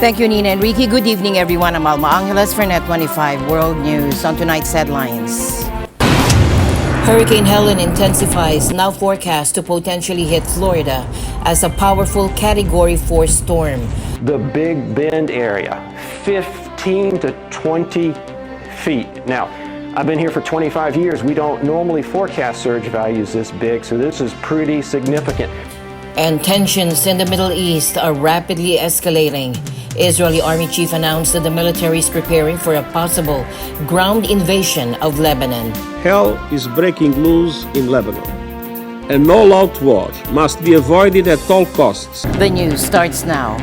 Thank you, Nina Enrique. Good evening, everyone. I'm Alma Angeles for NET25 World News. On tonight's headlines. Hurricane Helen intensifies, now forecast to potentially hit Florida as a powerful Category 4 storm. The Big Bend area, 15 to 20 feet. Now, I've been here for 25 years. We don't normally forecast surge values this big, so this is pretty significant. And tensions in the Middle East are rapidly escalating. Israeli Army Chief announced that the military is preparing for a possible ground invasion of Lebanon. Hell is breaking loose in Lebanon. An all-out war must be avoided at all costs. The news starts now.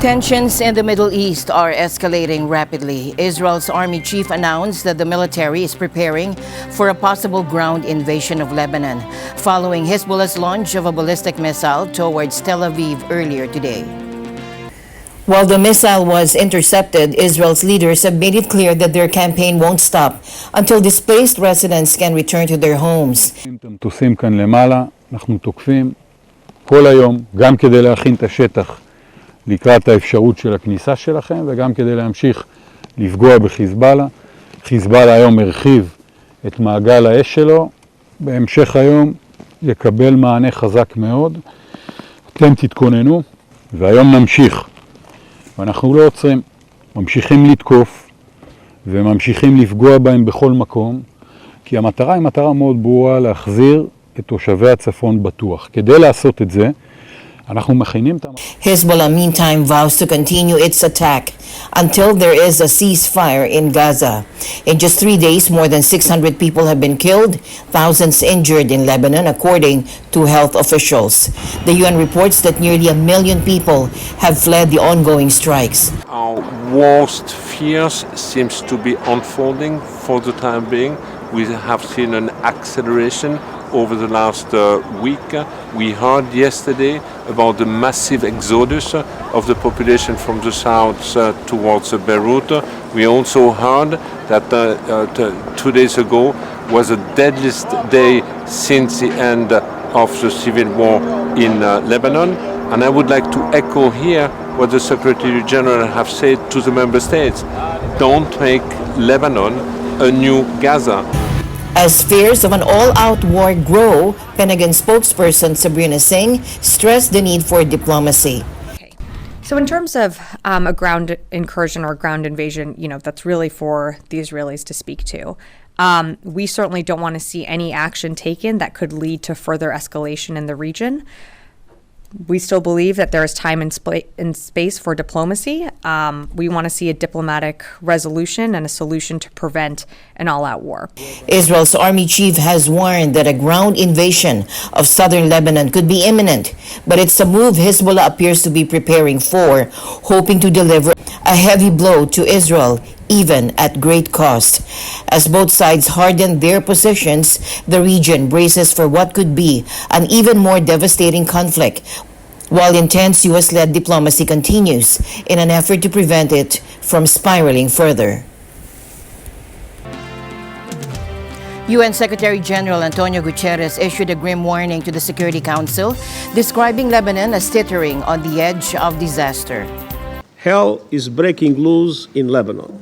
Tensions in the Middle East are escalating rapidly. Israel's army chief announced that the military is preparing for a possible ground invasion of Lebanon, following Hezbollah's launch of a ballistic missile towards Tel Aviv earlier today. While the missile was intercepted, Israel's leaders have made it clear that their campaign won't stop until displaced residents can return to their homes. המטוסים כאן למעלה, אנחנו תוקפים כל היום, גם כדי להכין את השטח לקראת האפשרות של הכניסה שלכם, וגם כדי להמשיך לפגוע בחיזבאללה. חיזבאללה היום הרחיב את מעגל האש שלו, בהמשך היום יקבל מענה חזק מאוד. אתם תתכוננו, והיום נמשיך. ואנחנו לא עוצרים, ממשיכים לתקוף, וממשיכים לפגוע בהם בכל מקום, כי המטרה היא מטרה מאוד ברורה, להחזיר את תושבי הצפון בטוח. כדי לעשות את זה, Hezbollah, meantime, vows to continue its attack until there is a ceasefire in Gaza. In just 3 days, more than 600 people have been killed, thousands injured in Lebanon, according to health officials. The UN reports that nearly 1 million people have fled the ongoing strikes. Our worst fears seems to be unfolding for the time being. We have seen an acceleration over the last week. We heard yesterday about the massive exodus of the population from the south towards Beirut. We also heard that 2 days ago was the deadliest day since the end of the civil war in Lebanon. And I would like to echo here what the Secretary General have said to the member states. Don't make Lebanon a new Gaza. As fears of an all-out war grow, Pentagon spokesperson Sabrina Singh stressed the need for diplomacy. So in terms of a ground incursion or ground invasion, that's really for the Israelis to speak to. We certainly don't want to see any action taken that could lead to further escalation in the region. We still believe that there is time and space for diplomacy. We want to see a diplomatic resolution and a solution to prevent an all-out war. Israel's army chief has warned that a ground invasion of southern Lebanon could be imminent, but it's a move Hezbollah appears to be preparing for, hoping to deliver a heavy blow to Israel, even at great cost. As both sides harden their positions, the region braces for what could be an even more devastating conflict, while intense U.S.-led diplomacy continues in an effort to prevent it from spiraling further. UN Secretary General Antonio Guterres issued a grim warning to the Security Council, describing Lebanon as teetering on the edge of disaster. Hell is breaking loose in Lebanon.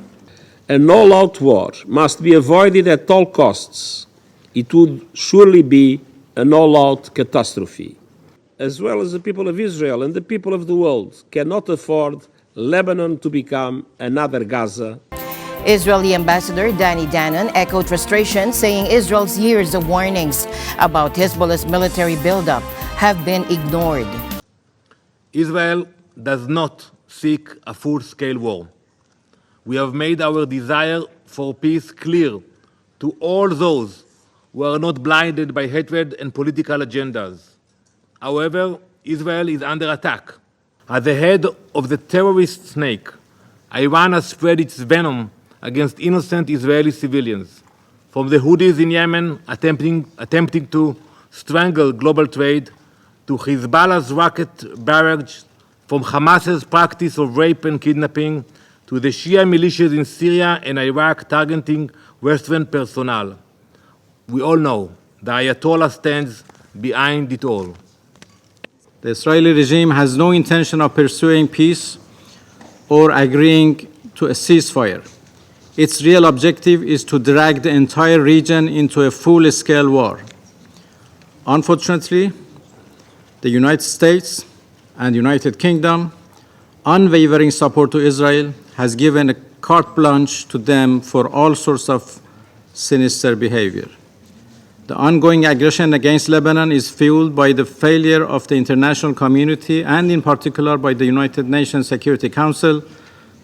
An all-out war must be avoided at all costs. It would surely be an all-out catastrophe. As well as the people of Israel and the people of the world cannot afford Lebanon to become another Gaza. Israeli Ambassador Danny Danon echoed frustration, saying Israel's years of warnings about Hezbollah's military buildup have been ignored. Israel does not seek a full-scale war. We have made our desire for peace clear to all those who are not blinded by hatred and political agendas. However, Israel is under attack. At the head of the terrorist snake, Iran has spread its venom against innocent Israeli civilians, from the Houthis in Yemen attempting to strangle global trade, to Hezbollah's rocket barrage from Hamas's practice of rape and kidnapping to the Shia militias in Syria and Iraq targeting Western personnel. We all know the Ayatollah stands behind it all. The Israeli regime has no intention of pursuing peace or agreeing to a ceasefire. Its real objective is to drag the entire region into a full-scale war. Unfortunately, the United States and United Kingdom unwavering support to Israel has given a carte blanche to them for all sorts of sinister behavior. The ongoing aggression against Lebanon is fueled by the failure of the international community and in particular by the United Nations Security Council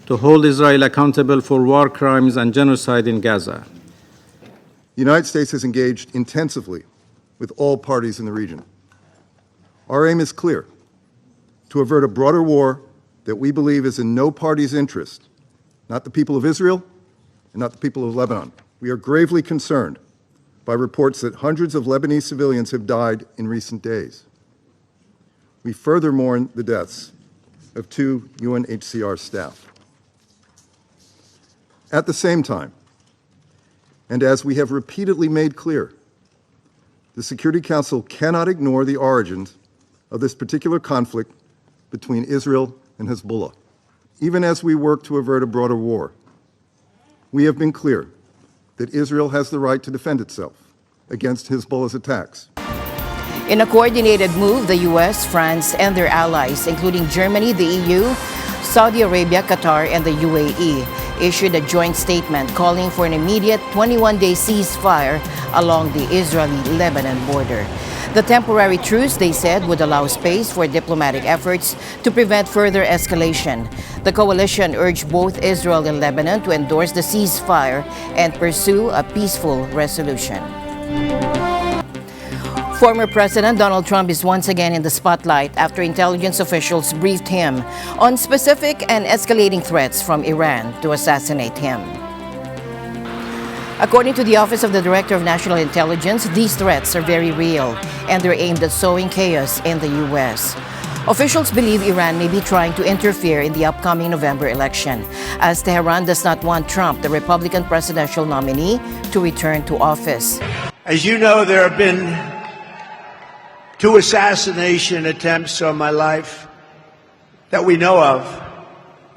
to hold Israel accountable for war crimes and genocide in Gaza. The United States has engaged intensively with all parties in the region. Our aim is clear: to avert a broader war that we believe is in no party's interest, not the people of Israel and not the people of Lebanon. We are gravely concerned by reports that hundreds of Lebanese civilians have died in recent days. We further mourn the deaths of 2 UNHCR staff. At the same time, and as we have repeatedly made clear, the Security Council cannot ignore the origins of this particular conflict between Israel and Hezbollah. Even as we work to avert a broader war, we have been clear that Israel has the right to defend itself against Hezbollah's attacks. In a coordinated move, the U.S., France, and their allies, including Germany, the EU, Saudi Arabia, Qatar, and the UAE, issued a joint statement calling for an immediate 21-day ceasefire along the Israeli-Lebanon border. The temporary truce, they said, would allow space for diplomatic efforts to prevent further escalation. The coalition urged both Israel and Lebanon to endorse the ceasefire and pursue a peaceful resolution. Former President Donald Trump is once again in the spotlight after intelligence officials briefed him on specific and escalating threats from Iran to assassinate him. According to the Office of the Director of National Intelligence, these threats are very real and they're aimed at sowing chaos in the U.S. Officials believe Iran may be trying to interfere in the upcoming November election, as Tehran does not want Trump, the Republican presidential nominee, to return to office. As you know, there have been 2 assassination attempts on my life that we know of,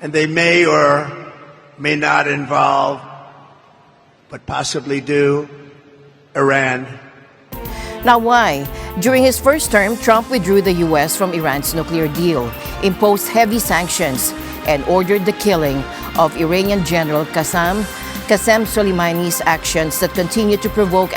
and they may or may not involve, but possibly do, Iran. Now why? During his first term, Trump withdrew the U.S. from Iran's nuclear deal, imposed heavy sanctions, and ordered the killing of Iranian General Qasem Soleimani's actions that continue to provoke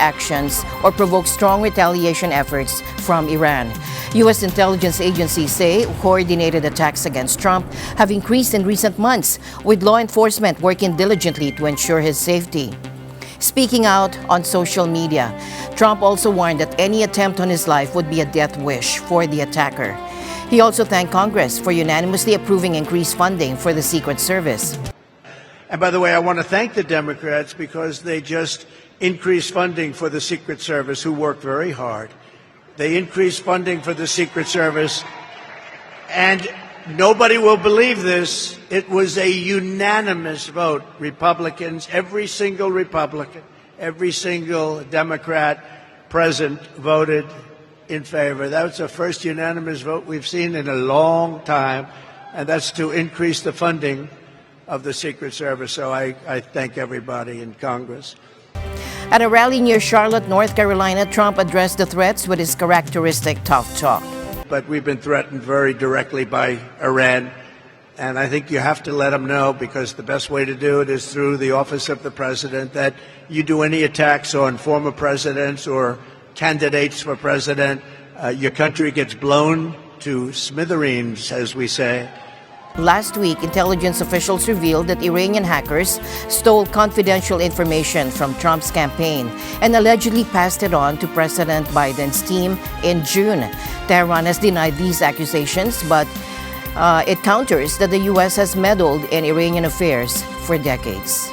strong retaliation efforts from Iran. U.S. intelligence agencies say coordinated attacks against Trump have increased in recent months, with law enforcement working diligently to ensure his safety. Speaking out on social media, Trump also warned that any attempt on his life would be a death wish for the attacker. He also thanked Congress for unanimously approving increased funding for the Secret Service. And by the way, I want to thank the Democrats because they just increased funding for the Secret Service, who worked very hard. They increased funding for the Secret Service, and nobody will believe this. It was a unanimous vote. Republicans, every single Republican, every single Democrat present voted in favor. That was the first unanimous vote we've seen in a long time, and that's to increase the funding of the Secret Service. So I thank everybody in Congress. At a rally near Charlotte, North Carolina, Trump addressed the threats with his characteristic tough talk. But we've been threatened very directly by Iran, and I think you have to let them know, because the best way to do it is through the office of the president, that you do any attacks on former presidents or candidates for president, your country gets blown to smithereens, as we say. Last week, intelligence officials revealed that Iranian hackers stole confidential information from Trump's campaign and allegedly passed it on to President Biden's team in June. Tehran has denied these accusations, but it counters that the U.S. has meddled in Iranian affairs for decades.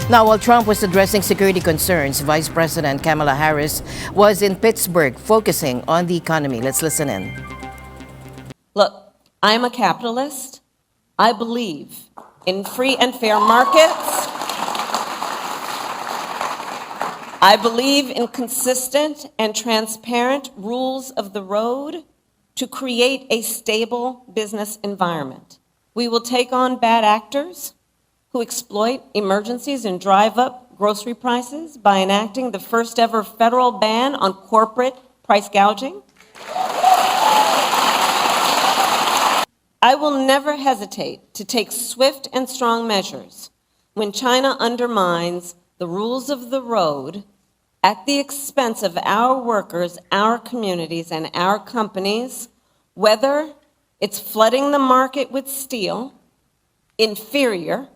Now, while Trump was addressing security concerns, Vice President Kamala Harris was in Pittsburgh focusing on the economy. Let's listen in. Look, I'm a capitalist. I believe in free and fair markets. I believe in consistent and transparent rules of the road to create a stable business environment. We will take on bad actors who exploit emergencies and drive up grocery prices by enacting the first ever federal ban on corporate price gouging. I will never hesitate to take swift and strong measures when China undermines the rules of the road at the expense of our workers, our communities, and our companies, whether it's flooding the market with steel, inferior,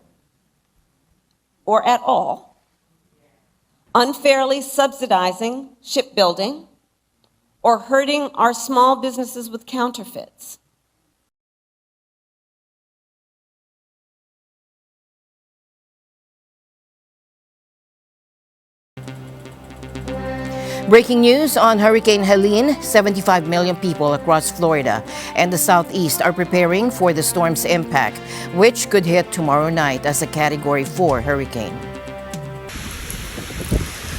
or at all, unfairly subsidizing shipbuilding, or hurting our small businesses with counterfeits. Breaking news on Hurricane Helene. 75 million people across Florida and the Southeast are preparing for the storm's impact, which could hit tomorrow night as a Category 4 hurricane.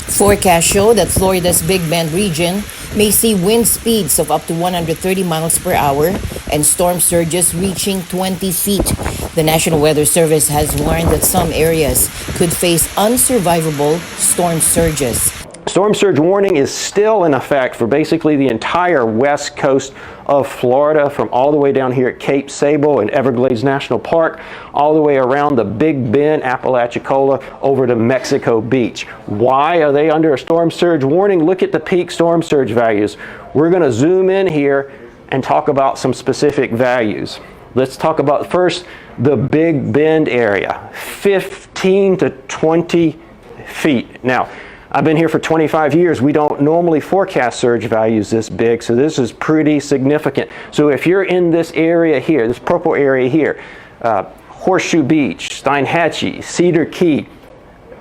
Forecasts show that Florida's Big Bend region may see wind speeds of up to 130 miles per hour and storm surges reaching 20 feet. The National Weather Service has warned that some areas could face unsurvivable storm surges. Storm surge warning is still in effect for basically the entire west coast of Florida, from all the way down here at Cape Sable and Everglades National Park, all the way around the Big Bend, Apalachicola, over to Mexico Beach. Why are they under a storm surge warning? Look at the peak storm surge values. We're going to zoom in here and talk about some specific values. Let's talk about first the Big Bend area, 15 to 20 feet. Now, I've been here for 25 years. We don't normally forecast surge values this big, so this is pretty significant. So if you're in this area here, this purple area here, Horseshoe Beach, Steinhatchee, Cedar Key,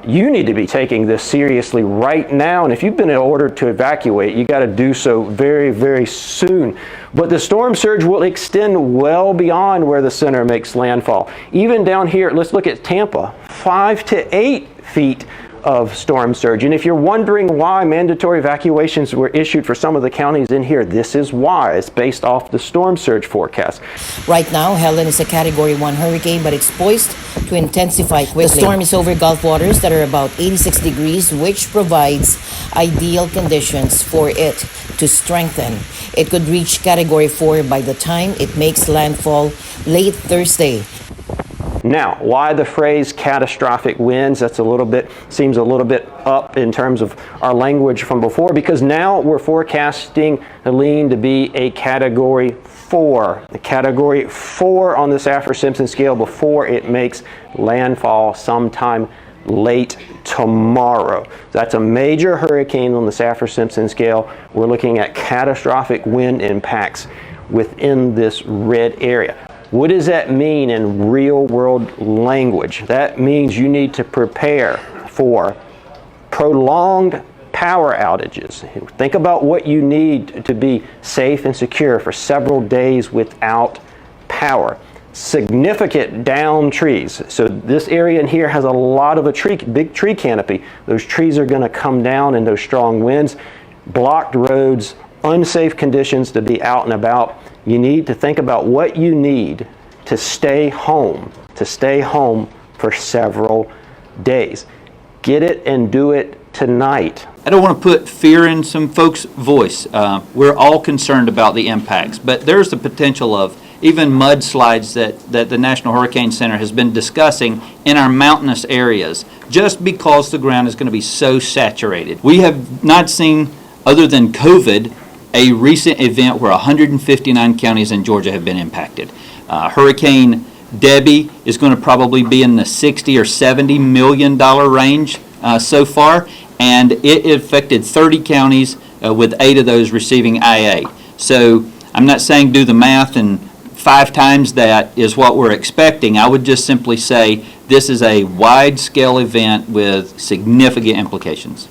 you need to be taking this seriously right now. And if you've been ordered to evacuate, you got to do so very, very soon. But the storm surge will extend well beyond where the center makes landfall. Even down here, let's look at Tampa, 5 to 8 feet of storm surge. And if you're wondering why mandatory evacuations were issued for some of the counties in here, this is why. It's based off the storm surge forecast. Right now, Helen is a Category 1 hurricane, but it's poised to intensify quickly. The storm is over Gulf waters that are about 86 degrees, which provides ideal conditions for it to strengthen. It could reach Category 4 by the time it makes landfall late Thursday. Now, why the phrase catastrophic winds? That's seems a little bit up in terms of our language from before, because now we're forecasting Helene to be a Category 4. The Category 4 on the Saffir-Simpson scale before it makes landfall sometime late tomorrow. That's a major hurricane on the Saffir-Simpson scale. We're looking at catastrophic wind impacts within this red area. What does that mean in real world language? That means you need to prepare for prolonged power outages. Think about what you need to be safe and secure for several days without power. Significant downed trees. So this area in here has a lot of big tree canopy. Those trees are going to come down in those strong winds. Blocked roads, unsafe conditions to be out and about. You need to think about what you need to stay home for several days. Get it and do it tonight. I don't want to put fear in some folks' voice. We're all concerned about the impacts, but there's the potential of even mudslides that the National Hurricane Center has been discussing in our mountainous areas, just because the ground is going to be so saturated. We have not seen, other than COVID, a recent event where 159 counties in Georgia have been impacted. Hurricane Debbie is going to probably be in the $60 or $70 million range so far, and it affected 30 counties with 8 of those receiving IA. So I'm not saying do the math and 5 times that is what we're expecting. I would just simply say this is a wide-scale event with significant implications.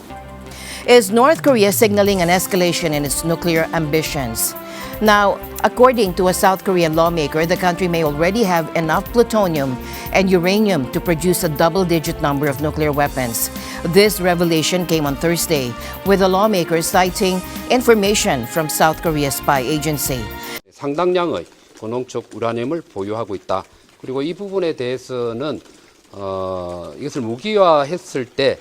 Is North Korea signaling an escalation in its nuclear ambitions? Now, according to a South Korean lawmaker, the country may already have enough plutonium and uranium to produce a double-digit number of nuclear weapons. This revelation came on Thursday, with the lawmaker citing information from South Korea's spy agency. 상당량의 고농축 우라늄을 보유하고 있다. 그리고 이 부분에 대해서는 이것을 무기화했을 때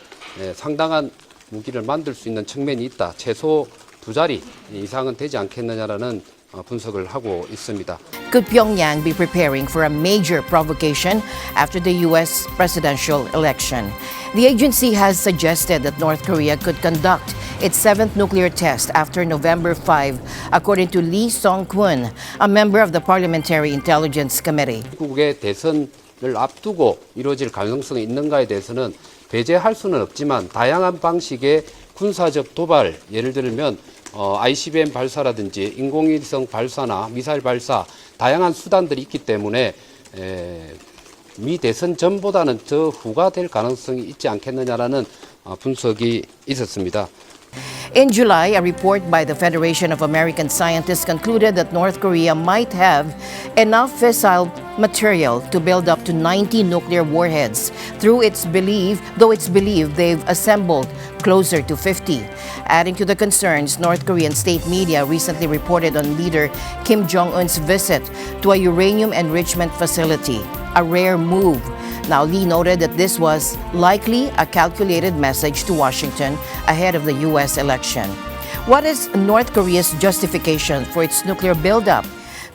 상당한 무기를 만들 수 있는 측면이 있다. 최소 2자리 이상은 되지 않겠느냐라는 분석을 하고 있습니다. Could Pyongyang be preparing for a major provocation after the U.S. presidential election? The agency has suggested that North Korea could conduct its seventh nuclear test after November 5, according to Lee Song-kwon, a member of the Parliamentary Intelligence Committee. 미국의 대선을 앞두고 이루어질 가능성이 있는가에 대해서는 배제할 수는 없지만 다양한 방식의 군사적 도발, 예를 들면 ICBM 발사라든지 인공위성 발사나 미사일 발사, 다양한 수단들이 있기 때문에 미 대선 전보다는 더 후가 될 가능성이 있지 않겠느냐라는 분석이 있었습니다. In July, a report by the Federation of American Scientists concluded that North Korea might have enough fissile material to build up to 90 nuclear warheads, though it's believed they've assembled closer to 50. Adding to the concerns, North Korean state media recently reported on leader Kim Jong-un's visit to a uranium enrichment facility, a rare move. Now, Lee noted that this was likely a calculated message to Washington ahead of the U.S. election. What is North Korea's justification for its nuclear buildup?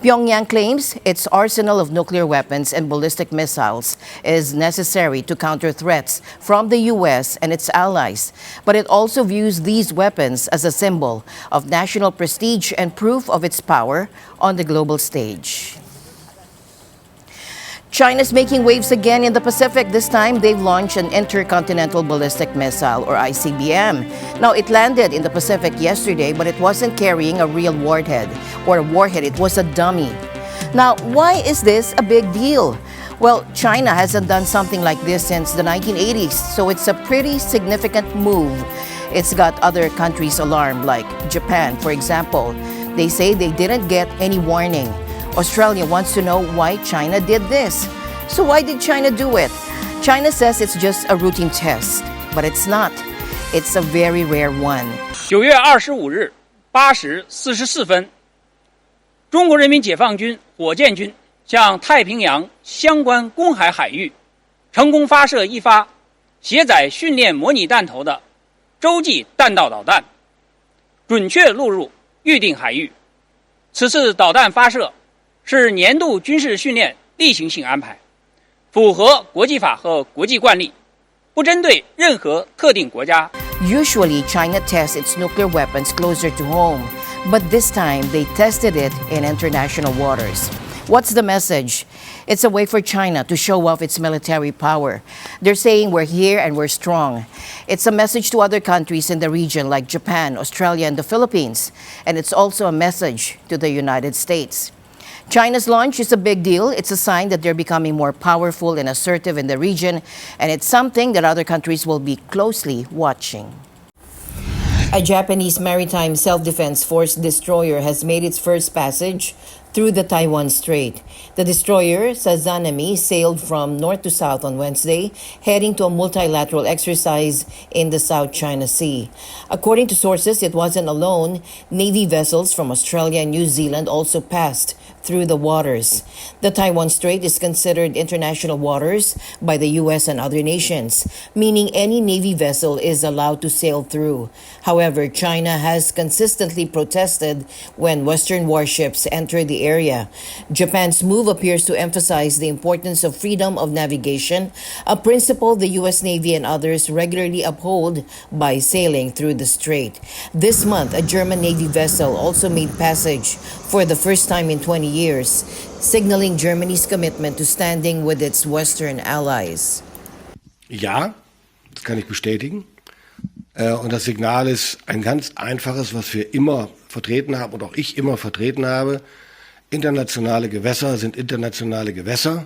Pyongyang claims its arsenal of nuclear weapons and ballistic missiles is necessary to counter threats from the U.S. and its allies, but it also views these weapons as a symbol of national prestige and proof of its power on the global stage. China's making waves again in the Pacific. This time, they've launched an intercontinental ballistic missile, or ICBM. Now, it landed in the Pacific yesterday, but it wasn't carrying a real warhead, it was a dummy. Now, why is this a big deal? Well, China hasn't done something like this since the 1980s, so it's a pretty significant move. It's got other countries alarmed, like Japan, for example. They say they didn't get any warning. Australia wants to know why China did this. So why did China do it? China says it's just a routine test, but it's not. It's a very rare one. 9月25日8时44分，中国人民解放军火箭军向太平洋相关公海海域成功发射一发携载训练模拟弹头的洲际弹道导弹，准确落入预定海域。此次导弹发射是年度军事训练例行性安排，符合国际法和国际惯例，不针对任何特定国家。Usually, China tests its nuclear weapons closer to home, but this time they tested it in international waters. What's the message? It's a way for China to show off its military power. They're saying we're here and we're strong. It's a message to other countries in the region like Japan, Australia, and the Philippines. And it's also a message to the United States. China's launch is a big deal. It's a sign that they're becoming more powerful and assertive in the region, and it's something that other countries will be closely watching. A Japanese maritime self-defense force destroyer has made its first passage through the Taiwan Strait. The destroyer, Sazanami, sailed from north to south on Wednesday, heading to a multilateral exercise in the South China Sea. According to sources, it wasn't alone. Navy vessels from Australia and New Zealand also passed through the waters. The Taiwan Strait is considered international waters by the U.S. and other nations, meaning any Navy vessel is allowed to sail through. However, China has consistently protested when Western warships enter the area. Japan's move appears to emphasize the importance of freedom of navigation, a principle the U.S. Navy and others regularly uphold by sailing through the strait. This month, a German Navy vessel also made passage for the first time in 20 years, signaling Germany's commitment to standing with its Western allies. Ja, das kann ich bestätigen. Und das Signal ist ein ganz einfaches, was wir immer vertreten haben und auch ich immer vertreten habe. Internationale Gewässer sind internationale Gewässer.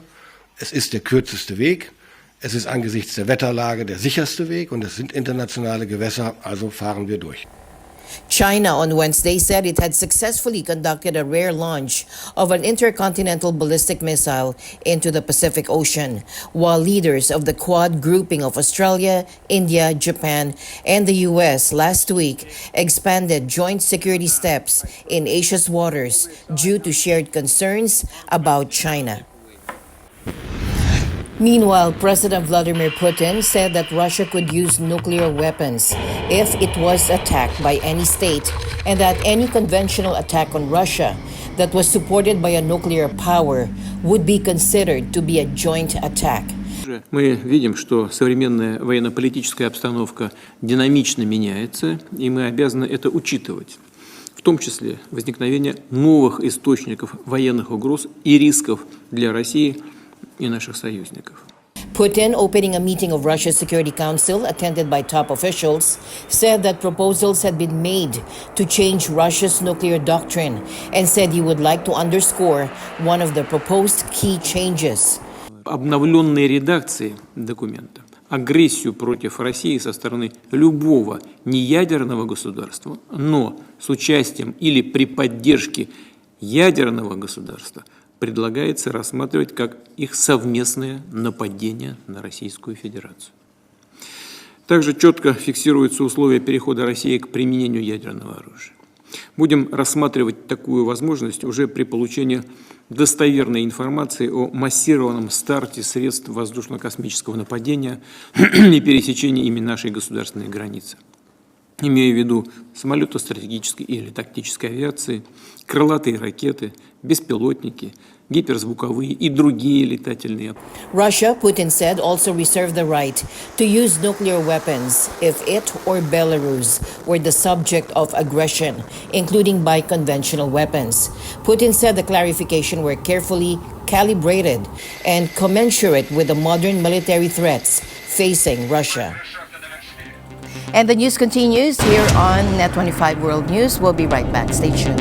Es ist der kürzeste Weg. Es ist angesichts der Wetterlage der sicherste Weg und es sind internationale Gewässer, also fahren wir durch. China on Wednesday said it had successfully conducted a rare launch of an intercontinental ballistic missile into the Pacific Ocean, while leaders of the Quad grouping of Australia, India, Japan, and the U.S. last week expanded joint security steps in Asia's waters due to shared concerns about China. Meanwhile, President Vladimir Putin said that Russia could use nuclear weapons if it was attacked by any state, and that any conventional attack on Russia that was supported by a nuclear power would be considered to be a joint attack. Мы видим, что современная военно-политическая обстановка динамично меняется, и мы обязаны это учитывать, в том числе возникновение новых источников военных угроз и рисков для России и наших союзников. Putin, opening a meeting of Russia's Security Council attended by top officials, said that proposals had been made to change Russia's nuclear doctrine and said he would like to underscore one of the proposed key changes. Обновленные редакции документа агрессию против России со стороны любого неядерного государства, но с участием или при поддержке ядерного государства предлагается рассматривать как их совместное нападение на Российскую Федерацию. Также четко фиксируются условия перехода России к применению ядерного оружия. Будем рассматривать такую возможность уже при получении достоверной информации о массированном старте средств воздушно-космического нападения и пересечении ими нашей государственной границы. Имею в виду самолеты стратегической или тактической авиации, крылатые ракеты, беспилотники, гиперзвуковые и другие летательные. Russia, Putin said, also reserved the right to use nuclear weapons if it or Belarus were the subject of aggression, including by conventional weapons. Putin said the clarification were carefully calibrated and commensurate with the modern military threats facing Russia. And the news continues here on NET25 World News. We'll be right back. Stay tuned.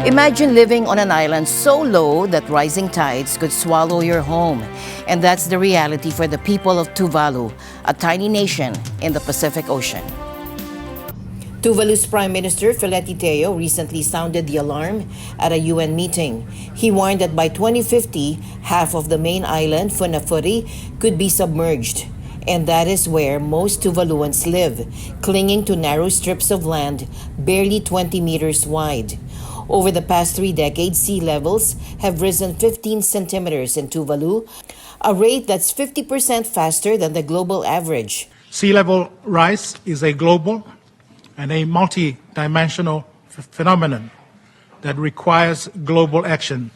Imagine living on an island so low that rising tides could swallow your home. And that's the reality for the people of Tuvalu, a tiny nation in the Pacific Ocean. Tuvalu's Prime Minister Fileti Teo recently sounded the alarm at a UN meeting. He warned that by 2050, half of the main island, Funafuri, could be submerged. And that is where most Tuvaluans live, clinging to narrow strips of land barely 20 meters wide. Over the past 3 decades, sea levels have risen 15 centimeters in Tuvalu, a rate that's 50% faster than the global average. Sea level rise is a global and a multi-dimensional phenomenon that requires global action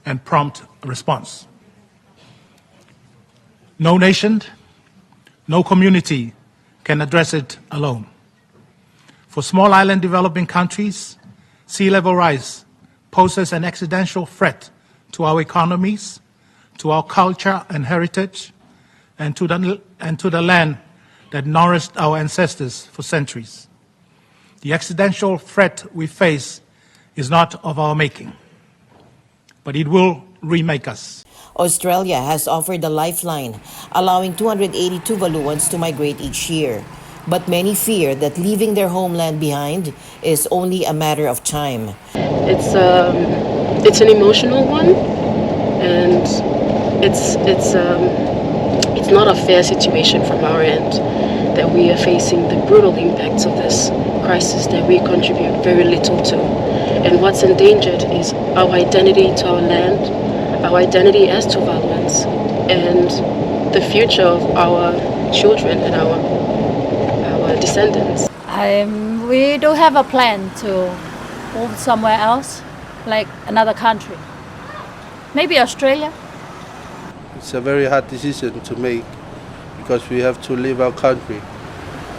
and prompt response. No nation, no community can address it alone. For small island developing countries, sea level rise poses an existential threat to our economies, to our culture and heritage, and to the land that nourished our ancestors for centuries. The existential threat we face is not of our making, but it will remake us. Australia has offered a lifeline, allowing 280 Tuvaluans to migrate each year. But many fear that leaving their homeland behind is only a matter of time. It's an emotional one, and it's not a fair situation from our end that we are facing the brutal impacts of this crisis that we contribute very little to. And what's endangered is our identity to our land, our identity as Tuvaluans, and the future of our children and our descendants. We don't have a plan to move somewhere else, like another country. Maybe Australia. It's a very hard decision to make because we have to leave our country.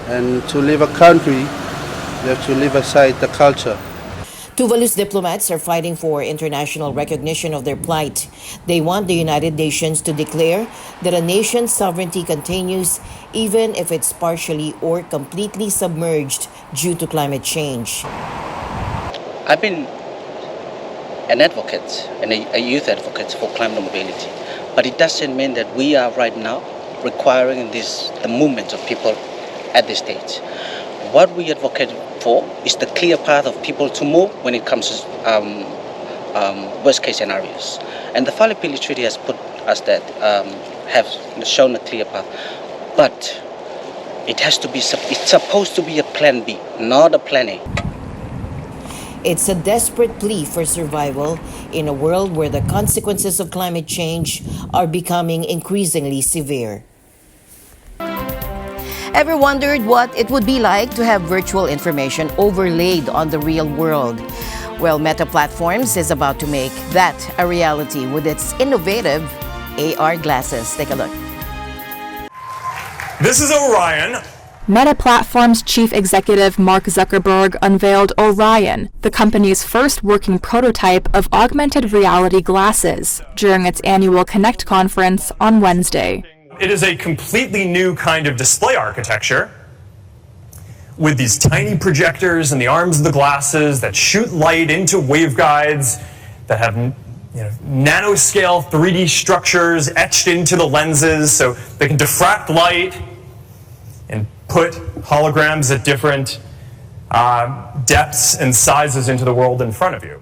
And to leave a country, you have to leave aside the culture. Tuvalu's diplomats are fighting for international recognition of their plight. They want the United Nations to declare that a nation's sovereignty continues even if it's partially or completely submerged due to climate change. I've been an advocate and a youth advocate for climate mobility, but it doesn't mean that we are right now requiring the movement of people at this stage. What we advocate for is the clear path of people to move when it comes to worst case scenarios. And the Philippines Treaty has put us that, have shown a clear path. But it's supposed to be a plan B, not a plan A. It's a desperate plea for survival in a world where the consequences of climate change are becoming increasingly severe. Ever wondered what it would be like to have virtual information overlaid on the real world? Well, Meta Platforms is about to make that a reality with its innovative AR glasses. Take a look. This is Orion. Meta Platforms chief executive Mark Zuckerberg unveiled Orion, the company's first working prototype of augmented reality glasses, during its annual Connect conference on Wednesday. It is a completely new kind of display architecture with these tiny projectors in the arms of the glasses that shoot light into waveguides that have nanoscale 3D structures etched into the lenses so they can diffract light and put holograms at different depths and sizes into the world in front of you.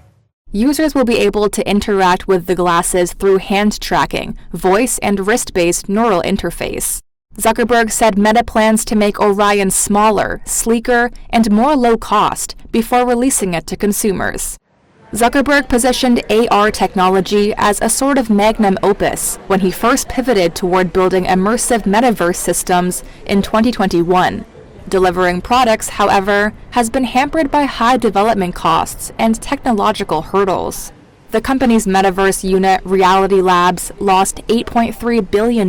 Users will be able to interact with the glasses through hand tracking, voice, and wrist-based neural interface. Zuckerberg said Meta plans to make Orion smaller, sleeker, and more low-cost before releasing it to consumers. Zuckerberg positioned AR technology as a sort of magnum opus when he first pivoted toward building immersive metaverse systems in 2021. Delivering products, however, has been hampered by high development costs and technological hurdles. The company's metaverse unit, Reality Labs, lost $8.3 billion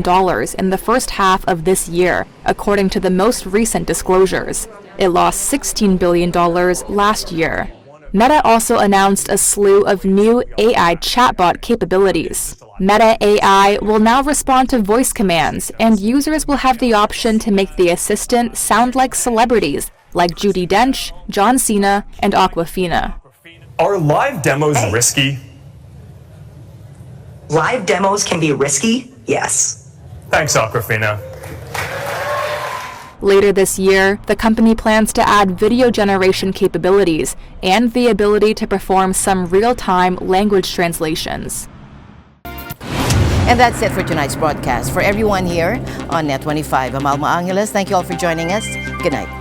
in the first half of this year, according to the most recent disclosures. It lost $16 billion last year. Meta also announced a slew of new AI chatbot capabilities. Meta AI will now respond to voice commands, and users will have the option to make the assistant sound like celebrities like Judi Dench, John Cena, and Awkwafina. Are live demos risky? Live demos can be risky, yes. Thanks, Awkwafina. Later this year, the company plans to add video generation capabilities and the ability to perform some real-time language translations. And that's it for tonight's broadcast. For everyone here on NET25, I'm Alma Angeles. Thank you all for joining us. Good night.